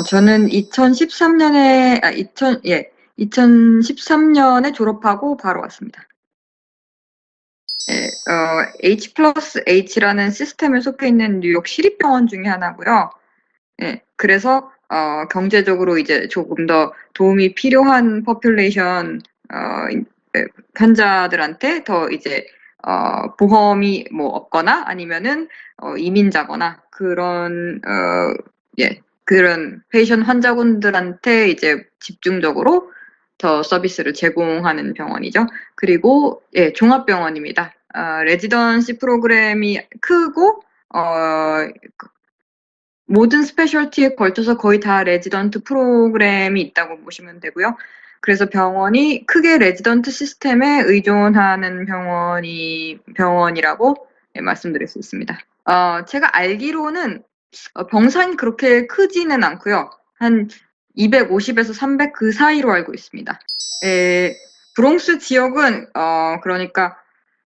저는 2013년에, 2013년에 졸업하고 바로 왔습니다. 예, H 플러스 H라는 시스템에 속해 있는 뉴욕 시립병원 중에 하나고요. 예, 그래서, 경제적으로 이제 조금 더 도움이 필요한 퍼퓰레이션, 예, 환자들한테 더 이제, 보험이 뭐 없거나 아니면은, 이민자거나 그런, 예, 그런 페이션 환자분들한테 이제 집중적으로 더 서비스를 제공하는 병원이죠. 그리고, 예, 종합병원입니다. 레지던시 프로그램이 크고, 모든 스페셜티에 걸쳐서 거의 다 레지던트 프로그램이 있다고 보시면 되고요. 그래서 병원이 크게 레지던트 시스템에 의존하는 병원이라고 예, 말씀드릴 수 있습니다. 제가 알기로는 병상이 그렇게 크지는 않고요. 한 250에서 300 그 사이로 알고 있습니다. 예, 브롱스 지역은 그러니까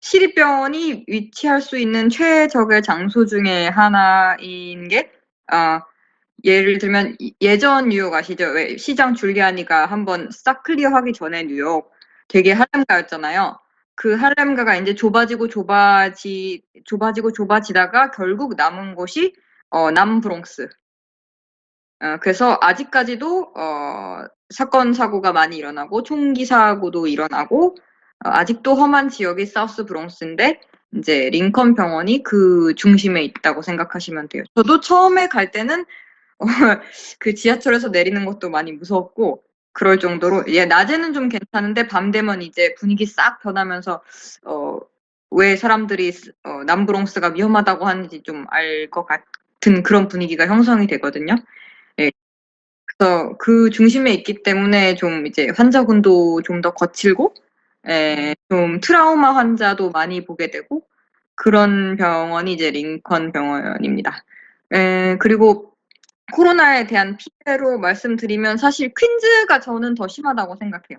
시립병원이 위치할 수 있는 최적의 장소 중에 하나인 게 예를 들면 예전 뉴욕 아시죠? 왜 시장 줄리아니가 한번 싹 클리어하기 전에 뉴욕 되게 할렘가였잖아요. 그 할렘가가 이제 좁아지다가 결국 남은 곳이 남브롱스. 그래서 아직까지도 사건 사고가 많이 일어나고 총기 사고도 일어나고 아직도 험한 지역이 사우스 브롱스인데 이제 링컨 병원이 그 중심에 있다고 생각하시면 돼요. 저도 처음에 갈 때는 그 지하철에서 내리는 것도 많이 무서웠고 그럴 정도로 예, 낮에는 좀 괜찮은데 밤 되면 이제 분위기 싹 변하면서 왜 사람들이 남브롱스가 위험하다고 하는지 좀 알 것 같은 그런 분위기가 형성이 되거든요. 예. 그래서 그 중심에 있기 때문에 좀 이제 환자군도 좀 더 거칠고 예, 좀 트라우마 환자도 많이 보게 되고 그런 병원이 이제 링컨 병원입니다. 예, 그리고 코로나에 대한 피해로 말씀드리면 사실 퀸즈가 저는 더 심하다고 생각해요.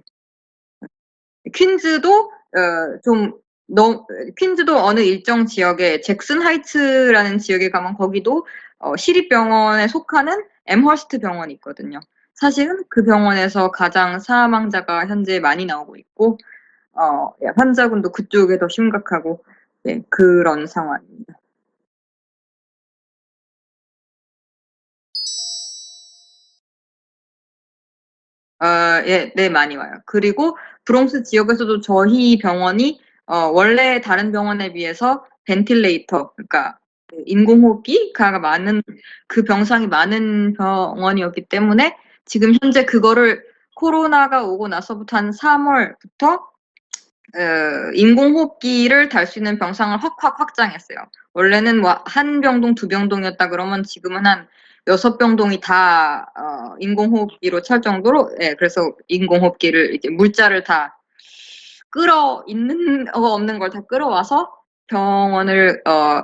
퀸즈도 좀 퀸즈도 어느 일정 지역에 잭슨 하이츠라는 지역에 가면 거기도 시립병원에 속하는 엠허스트 병원이 있거든요. 사실은 그 병원에서 가장 사망자가 현재 많이 나오고 있고 예, 환자군도 그쪽에 더 심각하고 네, 그런 상황입니다. 예, 네, 많이 와요. 그리고 브롱스 지역에서도 저희 병원이 원래 다른 병원에 비해서 벤틸레이터, 그러니까 그 인공호흡기가 많은 그 병상이 많은 병원이었기 때문에 지금 현재 그거를 코로나가 오고 나서부터 한 3월부터 인공호흡기를 달 수 있는 병상을 확확 확장했어요. 원래는 뭐 한 병동, 두 병동이었다 그러면 지금은 한 6병동이 다 인공호흡기로 찰 정도로 예, 그래서 인공호흡기를 이제 물자를 다 있는 거 없는 걸 다 끌어와서 병원을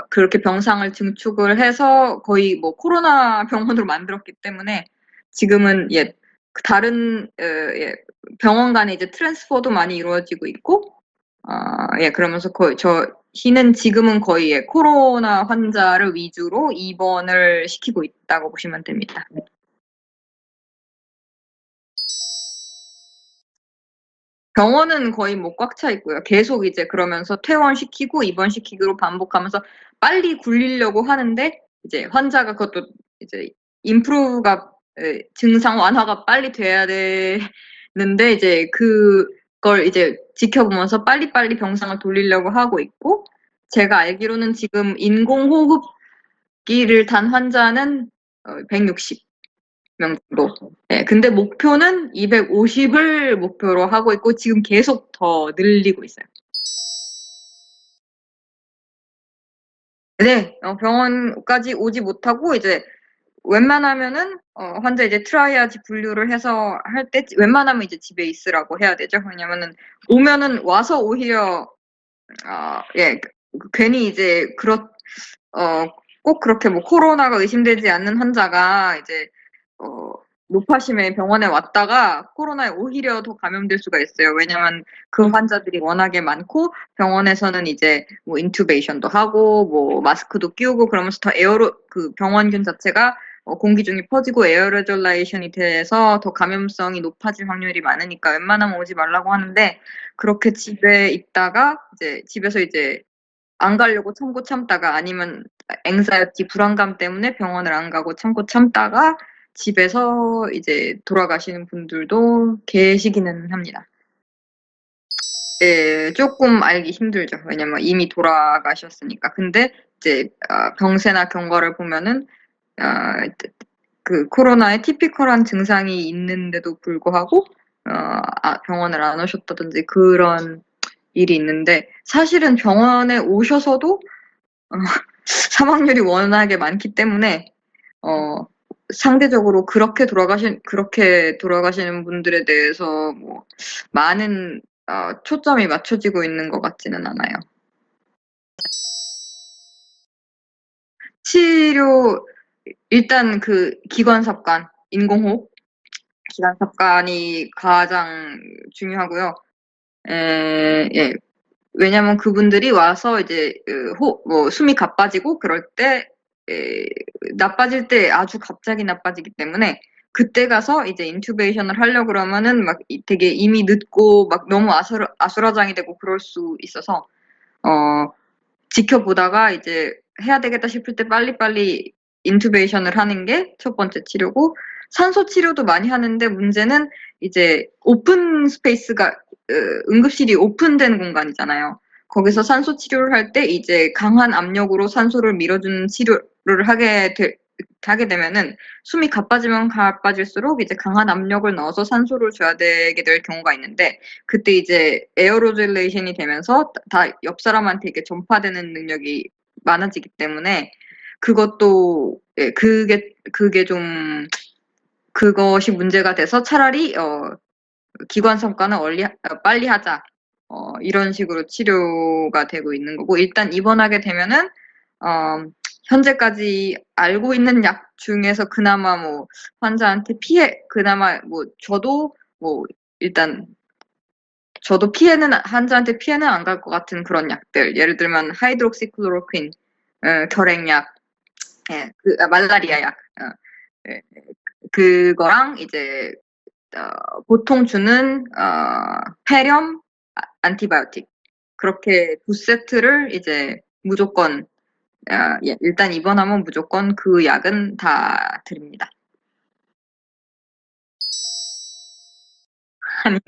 그렇게 병상을 증축을 해서 거의 뭐 코로나 병원으로 만들었기 때문에 지금은 예, 다른 예, 병원 간에 이제 트랜스퍼도 많이 이루어지고 있고 예, 그러면서 저희는 지금은 거의 예, 코로나 환자를 위주로 입원을 시키고 있다고 보시면 됩니다. 병원은 거의 뭐 꽉 차 있고요. 계속 이제 그러면서 퇴원시키고 입원시키기로 반복하면서 빨리 굴리려고 하는데 이제 환자가 그것도 이제 임프루브가 증상 완화가 빨리 돼야 되는데 이제 그걸 이제 지켜보면서 빨리빨리 병상을 돌리려고 하고 있고 제가 알기로는 지금 인공호흡기를 단 환자는 160. 명 정도. 네, 근데 목표는 250을 목표로 하고 있고 지금 계속 더 늘리고 있어요. 네, 병원까지 오지 못하고 이제 웬만하면은 환자 이제 트라이아지 분류를 해서 할 때 웬만하면 이제 집에 있으라고 해야 되죠. 왜냐면은 오면은 와서 오히려 예, 괜히 이제 꼭 그렇게 뭐 코로나가 의심되지 않는 환자가 이제 어, 노파심에 병원에 왔다가 코로나에 오히려 더 감염될 수가 있어요. 왜냐면 그 환자들이 워낙에 많고 병원에서는 이제 뭐 인투베이션도 하고 뭐 마스크도 끼우고 그러면서 더 그 병원균 자체가 공기 중에 퍼지고 에어로졸라이션이 돼서 더 감염성이 높아질 확률이 많으니까 웬만하면 오지 말라고 하는데 그렇게 집에 있다가 이제 집에서 이제 안 가려고 참고 참다가 아니면 앵사이티 불안감 때문에 병원을 안 가고 참고 참다가 집에서 이제 돌아가시는 분들도 계시기는 합니다. 예, 조금 알기 힘들죠. 왜냐면 이미 돌아가셨으니까. 근데 이제 병세나 경과를 보면은 그 코로나에 티피컬한 증상이 있는데도 불구하고 병원을 안 오셨다든지 그런 일이 있는데 사실은 병원에 오셔서도 사망률이 워낙에 많기 때문에 상대적으로 그렇게 돌아가시는 분들에 대해서 뭐 많은 초점이 맞춰지고 있는 것 같지는 않아요. 치료 일단 그 기관삽관, 인공호흡 기관삽관이 가장 중요하고요. 예. 왜냐면 그분들이 와서 이제 뭐 숨이 가빠지고 그럴 때 나빠질 때 아주 갑자기 나빠지기 때문에 그때 가서 이제 인투베이션을 하려고 그러면은 막 되게 이미 늦고 막 너무 아수라장이 되고 그럴 수 있어서 지켜보다가 이제 해야 되겠다 싶을 때 빨리빨리 인투베이션을 하는 게 첫 번째 치료고 산소 치료도 많이 하는데 문제는 이제 오픈 스페이스가 응급실이 오픈된 공간이잖아요. 거기서 산소 치료를 할 때 이제 강한 압력으로 산소를 밀어주는 치료를 하게 되면은 숨이 가빠지면 가빠질수록 이제 강한 압력을 넣어서 산소를 줘야 되게 될 경우가 있는데 그때 이제 에어로졸레이션이 되면서 다 옆 사람한테 이렇게 전파되는 능력이 많아지기 때문에 그것도 예, 그게 좀 그것이 문제가 돼서 차라리 기관 성과는 빨리 하자. 이런 식으로 치료가 되고 있는 거고 일단 입원하게 되면은 현재까지 알고 있는 약 중에서 그나마 뭐 환자한테 그나마 뭐 저도 뭐 일단 저도 환자한테 피해는 안 갈 것 같은 그런 약들 예를 들면 하이드록시클로로퀸 결핵약 예, 말라리아 약 예, 그거랑 이제 보통 주는 폐렴 안티바이오틱 그렇게 두 세트를 이제 무조건 예, 일단 입원하면 무조건 그 약은 다 드립니다. 아니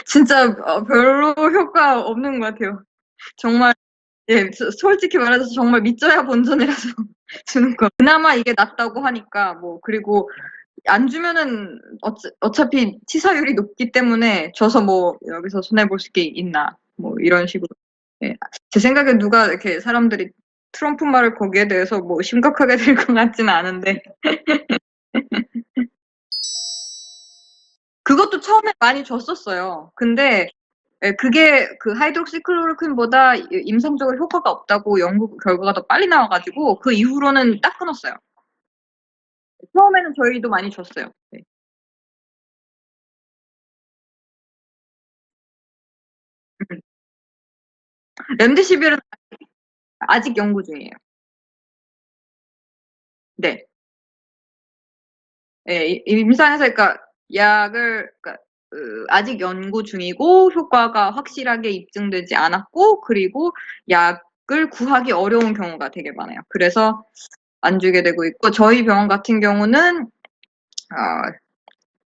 진짜 별로 효과 없는 것 같아요. 정말 예, 솔직히 말해서 정말 믿져야 본전이라서 주는 거. 그나마 이게 낫다고 하니까 뭐 그리고 안 주면은 어차피 치사율이 높기 때문에 줘서 뭐 여기서 손해 볼 게 있나 뭐 이런 식으로. 예. 제 생각에 누가 이렇게 사람들이 트럼프 말을 거기에 대해서 뭐 심각하게 될 것 같지는 않은데 그것도 처음에 많이 줬었어요. 근데 예, 그게 그 하이드록시클로로퀸보다 임상적으로 효과가 없다고 연구 결과가 더 빨리 나와가지고 그 이후로는 딱 끊었어요. 처음에는 저희도 많이 줬어요. 네. 렘데시비르는 아직 연구 중이에요. 네. 예, 임상에서 그러니까 약을 그러니까 아직 연구 중이고 효과가 확실하게 입증되지 않았고 그리고 약을 구하기 어려운 경우가 되게 많아요. 그래서 안 주게 되고 있고 저희 병원 같은 경우는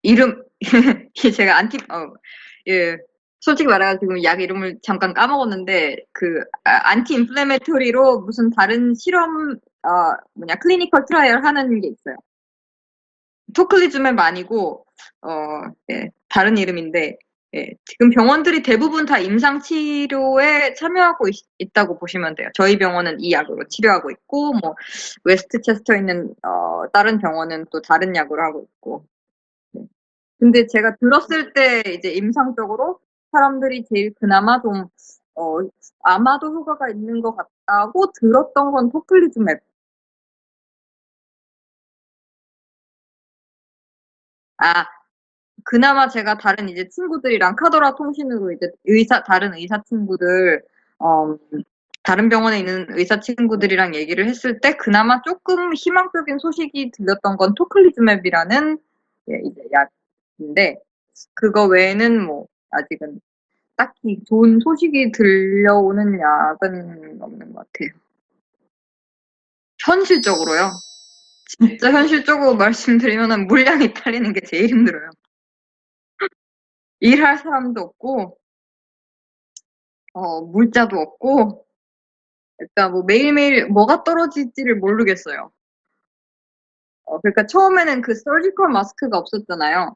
이름 제가 예. 솔직히 말해가지고 약 이름을 잠깐 까먹었는데 안티 인플레메토리로 무슨 다른 실험 클리니컬 트라이얼 하는 게 있어요. 토클리즈맵 아니고 예, 다른 이름인데 예, 지금 병원들이 대부분 다 임상 치료에 참여하고 있다고 보시면 돼요. 저희 병원은 이 약으로 치료하고 있고 뭐 웨스트체스터에 있는 다른 병원은 또 다른 약으로 하고 있고. 네. 근데 제가 들었을 때 이제 임상적으로 사람들이 제일 그나마 좀 어, 아마도 효과가 있는 것 같다고 들었던 건 토클리즈맵. 아, 그나마 제가 다른 이제 친구들이랑 카더라 통신으로 이제 다른 의사 친구들, 어, 다른 병원에 있는 의사 친구들이랑 얘기를 했을 때 그나마 조금 희망적인 소식이 들렸던 건 토클리즈맵이라는 이제 약인데 그거 외에는 뭐 아직은 딱히 좋은 소식이 들려오는 약은 없는 것 같아요. 현실적으로요. 진짜 현실적으로 말씀드리면은 물량이 딸리는 게 제일 힘들어요. 일할 사람도 없고, 물자도 없고, 그러니까 뭐 매일매일 뭐가 떨어질지를 모르겠어요. 그러니까 처음에는 그 서지컬 마스크가 없었잖아요.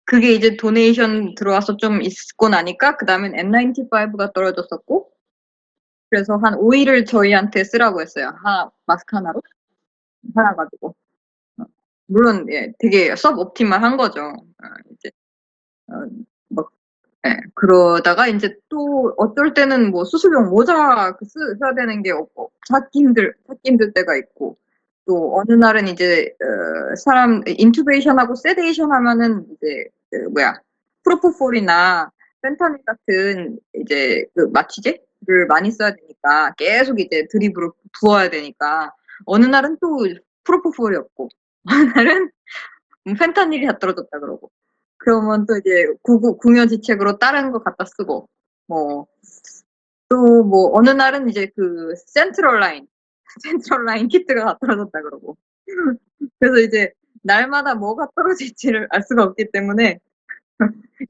그게 이제 도네이션 들어와서 좀 있고 나니까 그 다음엔 N95가 떨어졌었고, 그래서 한 5일을 저희한테 쓰라고 했어요. 마스크 하나로? 하나 가지고. 물론, 예, 되게 섭옵티멀한 거죠. 이제, 어, 뭐, 예, 그러다가 이제 또 어쩔 때는 뭐 수술용 모자 써야 되는 게 찾기 힘들 때가 있고, 또 어느 날은 이제, 사람, 인투베이션하고 세데이션 하면은 이제, 프로포폴이나 펜타닐 같은 이제 그 마취제를 많이 써야 되니까 계속 이제 드립으로 부어야 되니까 어느 날은 또 프로포폴이 없고, 어느 날은 펜타닐이 다 떨어졌다 그러고. 그러면 또 이제 궁여지책으로 다른 거 갖다 쓰고, 뭐, 또 뭐, 어느 날은 이제 그 센트럴 라인, 센트럴 라인 키트가 다 떨어졌다 그러고. 그래서 이제 날마다 뭐가 떨어질지를 알 수가 없기 때문에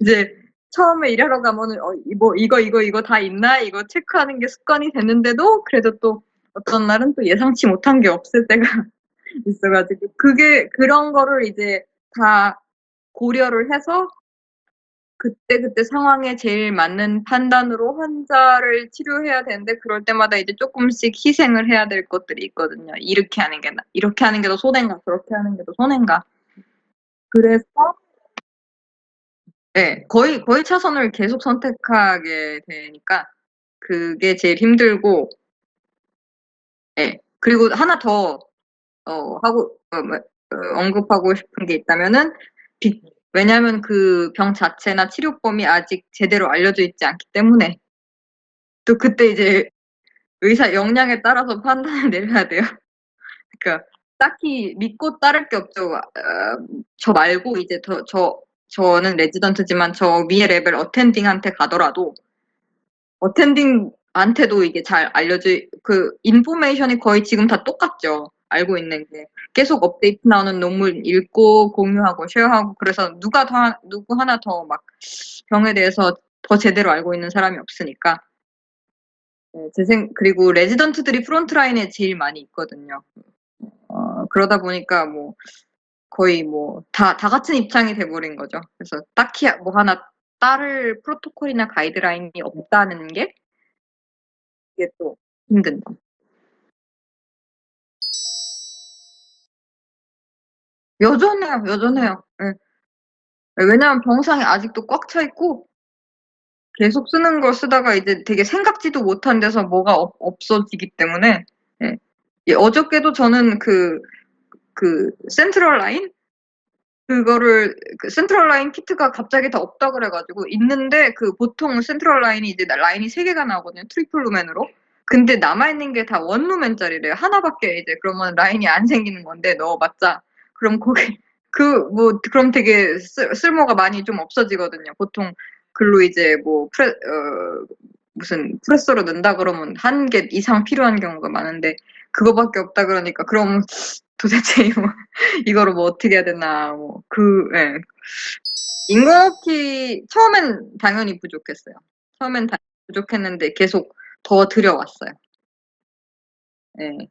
이제 처음에 일하러 가면은 이거 다 있나? 이거 체크하는 게 습관이 됐는데도 그래도 또 어떤 날은 또 예상치 못한 게 없을 때가 있어가지고 그런 거를 이제 다 고려를 해서 그때그때 상황에 제일 맞는 판단으로 환자를 치료해야 되는데 그럴 때마다 이제 조금씩 희생을 해야 될 것들이 있거든요. 이렇게 하는 게 더 손해인가, 그렇게 하는 게 더 손해인가. 그래서 네, 거의 차선을 계속 선택하게 되니까 그게 제일 힘들고, 네. 그리고 하나 더 언급하고 싶은 게 있다면은 왜냐하면 그 병 자체나 치료법이 아직 제대로 알려져 있지 않기 때문에 또 그때 이제 의사 역량에 따라서 판단을 내려야 돼요. 그러니까 딱히 믿고 따를 게 없죠. 저 말고 이제 저는 레지던트지만 저 위에 레벨 어텐딩한테 가더라도 어텐딩한테도 이게 잘 그 인포메이션이 거의 지금 다 똑같죠. 알고 있는 게 계속 업데이트 나오는 논문 읽고 공유하고 쉐어하고 그래서 누구 하나 더 막 병에 대해서 더 제대로 알고 있는 사람이 없으니까. 네, 그리고 레지던트들이 프론트라인에 제일 많이 있거든요. 그러다 보니까 뭐 거의 뭐 다 같은 입장이 돼버린 거죠. 그래서 딱히 뭐 하나 따를 프로토콜이나 가이드라인이 없다는 게 이게 또 힘든 점. 여전해요, 여전해요. 예. 왜냐면 병상이 아직도 꽉 차 있고 계속 쓰는 걸 쓰다가 이제 되게 생각지도 못한 데서 뭐가 없어지기 때문에 예. 예, 어저께도 저는 센트럴 라인 그 센트럴 라인 키트가 갑자기 다 없다 그래가지고 있는데 그 보통 센트럴 라인이 이제 라인이 3개가 나오거든요. 트리플 루멘으로. 근데 남아있는 게 다 원루멘짜리래요. 하나밖에 이제 그러면 라인이 안 생기는 건데 넣어봤자 그럼 거기 그럼 되게 쓸모가 많이 좀 없어지거든요. 보통 글로 이제 뭐 무슨 프레서로 넣는다 그러면 1개 이상 필요한 경우가 많은데 그거밖에 없다 그러니까 그럼 도대체 이거를 뭐 어떻게 해야 되나 예. 인공호흡기 처음엔 당연히 부족했어요. 처음엔 당연히 부족했는데 계속 더 들여왔어요. 예.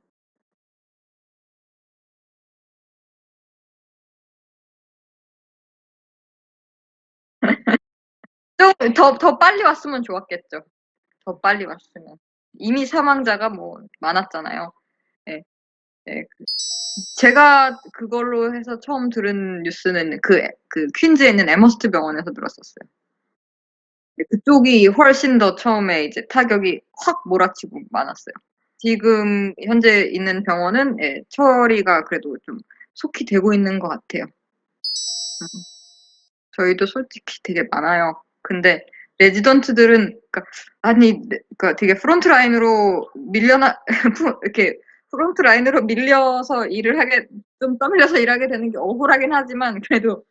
좀 더 빨리 왔으면 좋았겠죠. 더 빨리 왔으면. 이미 사망자가 뭐 많았잖아요. 예. 예. 제가 그걸로 해서 처음 들은 뉴스는 그 퀸즈에 있는 에머스트 병원에서 들었었어요. 그쪽이 훨씬 더 처음에 이제 타격이 확 몰아치고 많았어요. 지금 현재 있는 병원은 예, 처리가 그래도 좀 속히 되고 있는 것 같아요. 저희도 솔직히 되게 많아요. 근데 레지던트들은 그러니까 아니 그러니까 되게 프론트 라인으로 밀려나 이렇게 프론트 라인으로 밀려서 일을 하게 좀 떠밀려서 일하게 되는 게 억울하긴 하지만 그래도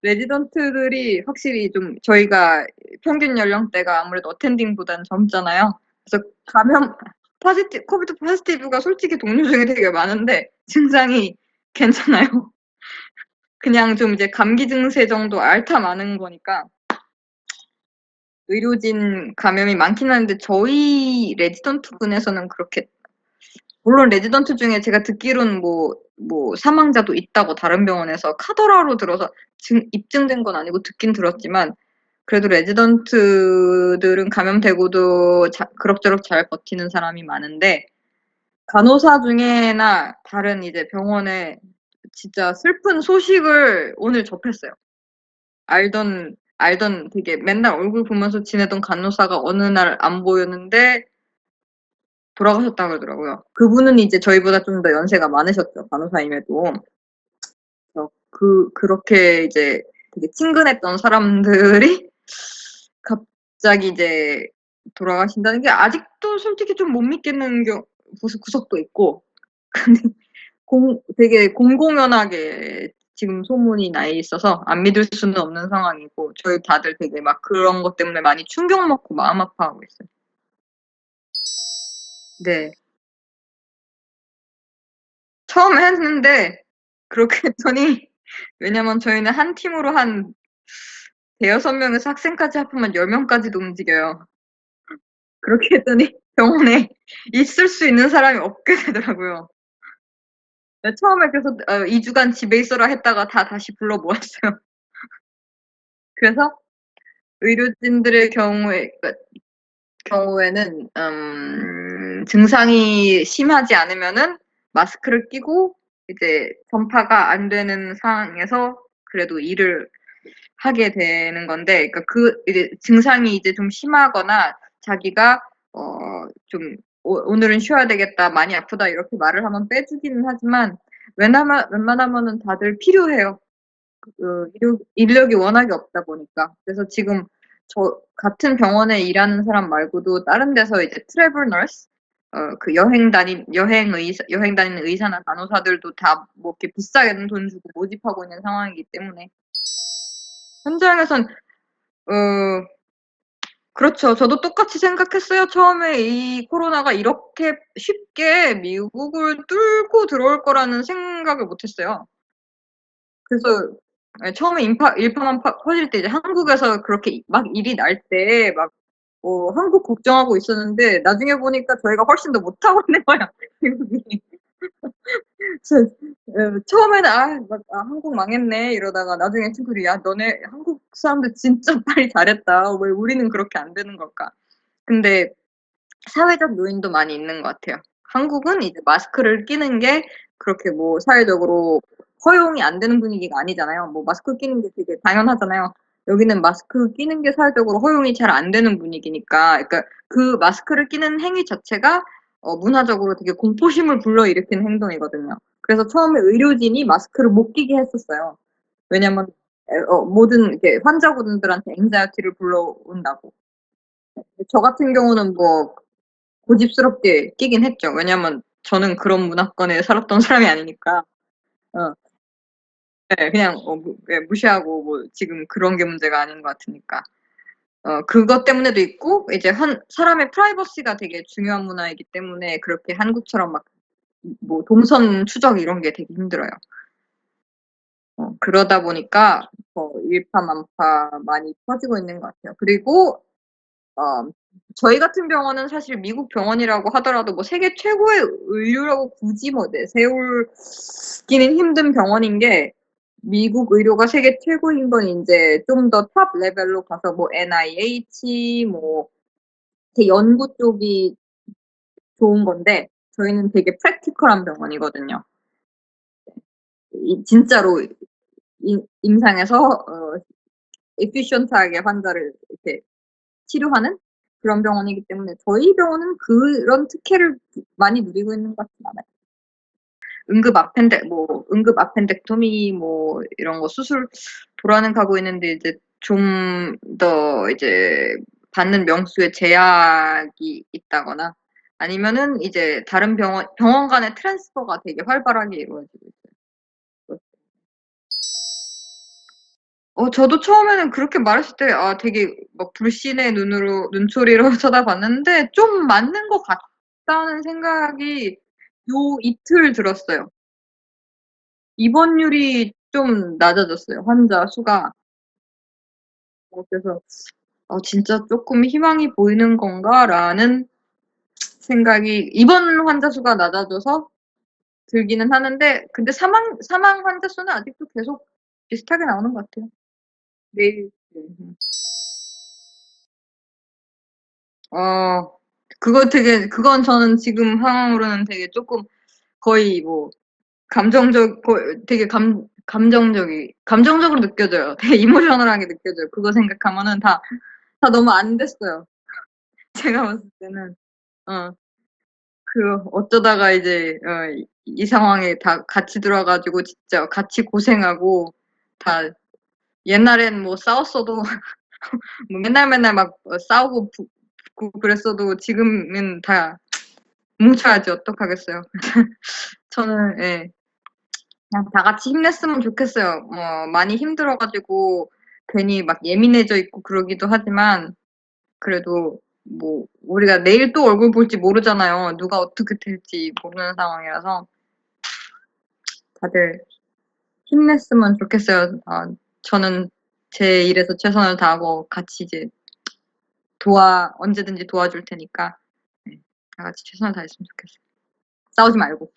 레지던트들이 확실히 좀 저희가 평균 연령대가 아무래도 어텐딩보다는 젊잖아요. 그래서 감염 코비드 포지티브가 솔직히 동료 중에 되게 많은데 증상이 괜찮아요. 그냥 좀 이제 감기 증세 정도 앓다 마는 거니까 의료진 감염이 많긴 한데 저희 레지던트 군에서는 그렇게 물론 레지던트 중에 제가 듣기로는 뭐 사망자도 있다고 다른 병원에서 카더라로 들어서 입증된 건 아니고 듣긴 들었지만 그래도 레지던트들은 감염되고도 그럭저럭 잘 버티는 사람이 많은데 간호사 중에나 다른 이제 병원에 진짜 슬픈 소식을 오늘 접했어요. 알던 되게 맨날 얼굴 보면서 지내던 간호사가 어느 날 안 보였는데 돌아가셨다 그러더라고요. 그분은 이제 저희보다 좀 더 연세가 많으셨죠, 간호사임에도. 그렇게 이제 되게 친근했던 사람들이 갑자기 이제 돌아가신다는 게 아직도 솔직히 좀 못 믿겠는 구석도 있고. 근데 되게 공공연하게 지금 소문이 나 있어서 안 믿을 수는 없는 상황이고 저희 다들 되게 막 그런 것 때문에 많이 충격 먹고 마음 아파하고 있어요. 네. 처음에 했는데 그렇게 했더니 왜냐면 저희는 한 팀으로 한 대여섯 명에서 학생까지 합하면 10명까지도 움직여요. 그렇게 했더니 병원에 있을 수 있는 사람이 없게 되더라고요. 네, 처음에 그래서 2주간 집에 있어라 했다가 다시 불러 모았어요. 그래서 의료진들의 경우에는 증상이 심하지 않으면은 마스크를 끼고 이제 전파가 안 되는 상황에서 그래도 일을 하게 되는 건데 그러니까 이제 증상이 이제 좀 심하거나 자기가 좀 오늘은 쉬어야 되겠다, 많이 아프다 이렇게 말을 하면 빼주기는 하지만 웬만하면은 다들 필요해요. 인력이 워낙에 없다 보니까. 그래서 지금 저 같은 병원에 일하는 사람 말고도 다른 데서 이제 트래블 너스 그 여행 다니는 의사나 간호사들도 다 뭐 이렇게 비싸게 돈 주고 모집하고 있는 상황이기 때문에 현장에선 어 그렇죠. 저도 똑같이 생각했어요. 처음에 이 코로나가 이렇게 쉽게 미국을 뚫고 들어올 거라는 생각을 못 했어요. 그래서 처음에 일파만파 퍼질 때 이제 한국에서 그렇게 막 일이 날 때 막 한국 걱정하고 있었는데 나중에 보니까 저희가 훨씬 더 못하고 있는 거야, 미국이. 그래서 처음에는 '한국 망했네.' 이러다가 나중에 친구들이 "야 너네 한국 사람들 진짜 빨리 잘했다. 왜 우리는 그렇게 안 되는 걸까?" 근데 사회적 요인도 많이 있는 것 같아요. 한국은 이제 마스크를 끼는 게 그렇게 뭐 사회적으로 허용이 안 되는 분위기가 아니잖아요. 뭐 마스크 끼는 게 되게 당연하잖아요. 여기는 마스크 끼는 게 사회적으로 허용이 잘 안 되는 분위기니까 그러니까 그 마스크를 끼는 행위 자체가 문화적으로 되게 공포심을 불러일으키는 행동이거든요. 그래서 처음에 의료진이 마스크를 못 끼게 했었어요. 왜냐면 모든 이렇게 환자분들한테 앵자이티를 불러온다고. 저 같은 경우는 뭐 고집스럽게 끼긴 했죠. 왜냐면 저는 그런 문화권에 살았던 사람이 아니니까. 어 네. 그냥 무시하고 뭐 지금 그런 게 문제가 아닌 것 같으니까. 그것 때문에도 있고 이제 사람의 프라이버시가 되게 중요한 문화이기 때문에 그렇게 한국처럼 막 뭐 동선 추적 이런 게 되게 힘들어요. 그러다 보니까 더 일파만파 많이 퍼지고 있는 것 같아요. 그리고 어 저희 같은 병원은 사실 미국 병원이라고 하더라도 뭐 세계 최고의 의료라고 굳이 뭐 내세우기는 힘든 병원인 게 미국 의료가 세계 최고인 건 인제 좀 더 탑 레벨로 가서 뭐 NIH 뭐 이렇게 연구 쪽이 좋은 건데 저희는 되게 프랙티컬한 병원이거든요. 진짜로 임상에서 efficient하게 환자를 이렇게 치료하는 그런 병원이기 때문에 저희 병원은 그런 특혜를 많이 누리고 있는 것 같진 않아요. 응급 아펜덱토미 뭐 이런 거 수술 보라는 가고 있는데 이제 좀 더 이제 받는 명수에 제약이 있다거나 아니면은 이제 다른 병원 간의 트랜스퍼가 되게 활발하게 이루어지고 있어요. 저도 처음에는 그렇게 말했을 때 되게 막 불신의 눈초리로 쳐다봤는데 좀 맞는 것 같다는 생각이 요 이틀 들었어요. 입원율이 좀 낮아졌어요, 환자 수가. 그래서 '진짜 쪼끔 희망이 보이는 건가?'라는 생각이 입원 환자 수가 낮아져서 들기는 하는데 근데 사망 환자 수는 아직도 계속 비슷하게 나오는 것 같아요. 매일 네. 어 그건 저는 지금 상황으로는 되게 쪼끔 거의 뭐 되게 감정적으로 느껴져요. 되게 이모셔널하게 느껴져요. 그거 생각하면은 다 너무 안 됐어요. 제가 봤을 때는. 어. 어쩌다가 이제 이 상황에 다 같이 들어와 가지고 진짜 같이 고생하고 다 옛날엔 뭐 싸웠어도 뭐 맨날 막 싸우고 붙고 그랬어도 지금은 다 뭉쳐야지 어떡하겠어요. 저는 예. 그냥 다 같이 힘냈으면 좋겠어요. 많이 힘들어 가지고 괜히 막 예민해져 있고 그러기도 하지만 그래도 뭐 우리가 내일 또 얼굴 볼지 모르잖아요. 누가 어떻게 될지 모르는 상황이라서 다들 힘냈으면 좋겠어요. 저는 제 일에서 최선을 다하고 같이 이제 언제든지 도와줄 테니까 네 다 같이 최선을 다했으면 좋겠어요. 싸우지 말고.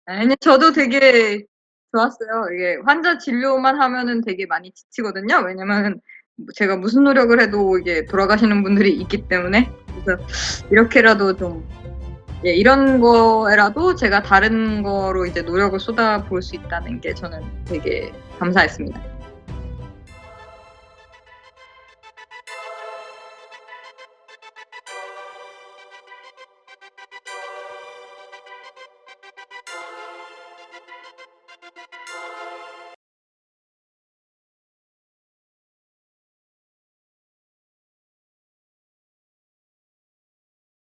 아니 저도 되게 좋았어요. 이게 환자 진료만 하면은 되게 많이 지치거든요. 왜냐면은 제가 무슨 노력을 해도 이게 돌아가시는 분들이 있기 때문에. 그래서 이렇게라도 좀 예 이런 거에라도 제가 다른 거로 이제 노력을 쏟아부을 수 있다는 게 저는 되게 감사했습니다.